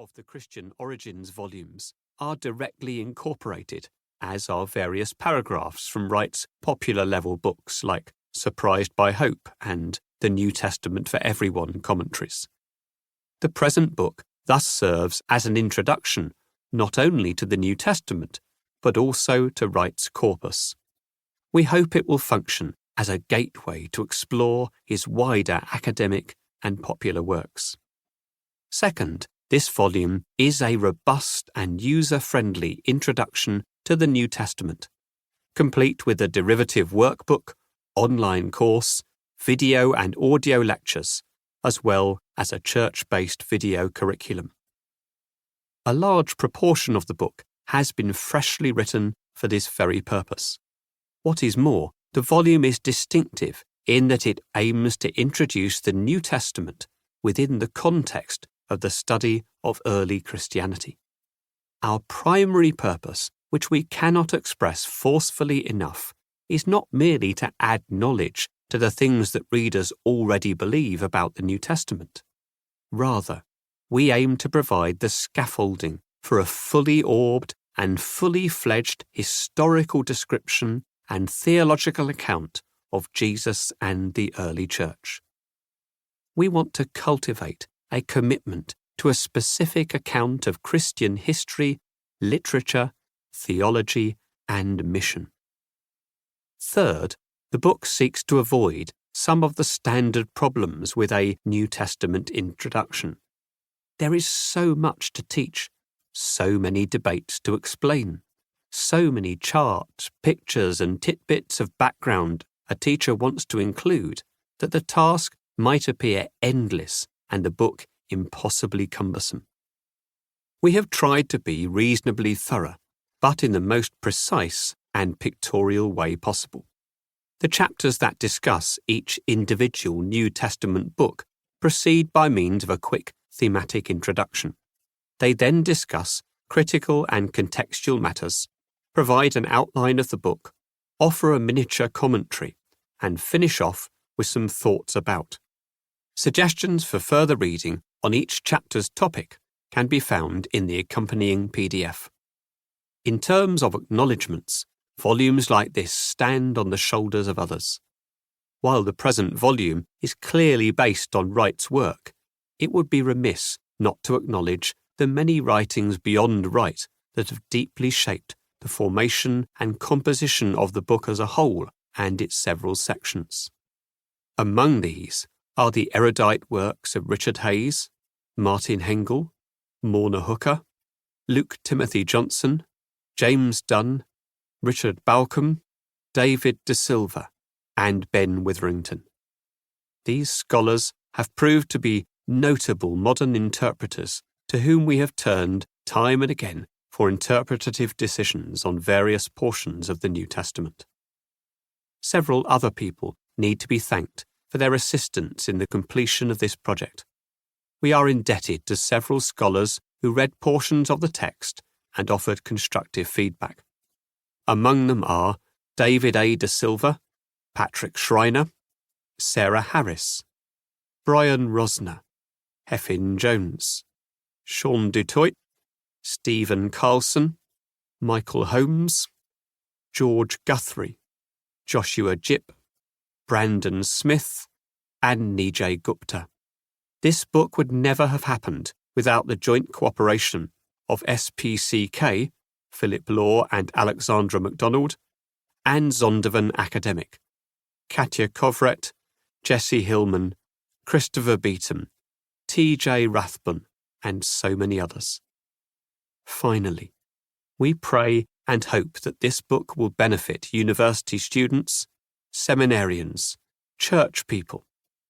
of the Christian Origins volumes are directly incorporated, as are various paragraphs from Wright's popular-level books like Surprised by Hope and The New Testament for Everyone commentaries. The present book thus serves as an introduction not only to the New Testament, but also to Wright's corpus. We hope it will function as a gateway to explore his wider academic and popular works. Second, this volume is a robust and user-friendly introduction to the New Testament, complete with a derivative workbook, online course, video and audio lectures, as well as a church-based video curriculum. A large proportion of the book has been freshly written for this very purpose. What is more, the volume is distinctive in that it aims to introduce the New Testament within the context of the study of early Christianity. Our primary purpose, which we cannot express forcefully enough, is not merely to add knowledge to the things that readers already believe about the New Testament. Rather, we aim to provide the scaffolding for a fully orbed and fully fledged historical description and theological account of Jesus and the early church. We want to cultivate a commitment to a specific account of Christian history, literature, theology, and mission. Third, the book seeks to avoid some of the standard problems with a New Testament introduction. There is so much to teach, so many debates to explain, so many charts, pictures, and tidbits of background a teacher wants to include that the task might appear endless and the book impossibly cumbersome. We have tried to be reasonably thorough, but in the most precise and pictorial way possible. The chapters that discuss each individual New Testament book proceed by means of a quick thematic introduction. They then discuss critical and contextual matters, provide an outline of the book, offer a miniature commentary, and finish off with some thoughts about. Suggestions for further reading on each chapter's topic can be found in the accompanying PDF. In terms of acknowledgements, volumes like this stand on the shoulders of others. While the present volume is clearly based on Wright's work, it would be remiss not to acknowledge the many writings beyond Wright that have deeply shaped the formation and composition of the book as a whole and its several sections. Among these are the erudite works of Richard Hayes, Martin Hengel, Morna Hooker, Luke Timothy Johnson, James Dunn, Richard Balcombe, David De Silva, and Ben Witherington. These scholars have proved to be notable modern interpreters to whom we have turned time and again for interpretative decisions on various portions of the New Testament. Several other people need to be thanked for their assistance in the completion of this project. We are indebted to several scholars who read portions of the text and offered constructive feedback. Among them are David A. De Silva, Patrick Schreiner, Sarah Harris, Brian Rosner, Heffin Jones, Sean Dutoit, Stephen Carlson, Michael Holmes, George Guthrie, Joshua Jipp, Brandon Smith, and Nijay Gupta. This book would never have happened without the joint cooperation of SPCK, Philip Law and Alexandra MacDonald, and Zondervan Academic, Katya Kovret, Jesse Hillman, Christopher Beaton, T.J. Rathbun, and so many others. Finally, we pray and hope that this book will benefit university students, seminarians, church people,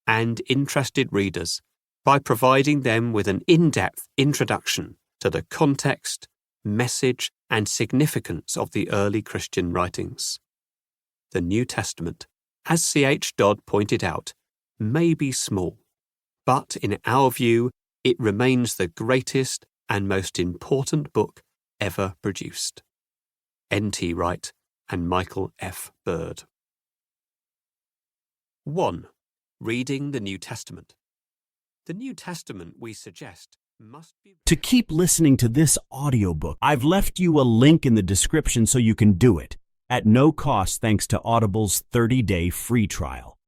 and interested readers by providing them with an in-depth introduction to the context, message, and significance of the early Christian writings. The New Testament, as C.H. Dodd pointed out, may be small, but in our view, it remains the greatest and most important book ever produced. N.T. Wright and Michael F. Bird. 1. Reading the New Testament. The New Testament, we suggest, must be... To keep listening to this audiobook, I've left you a link in the description so you can do it, at no cost thanks to Audible's 30-day free trial.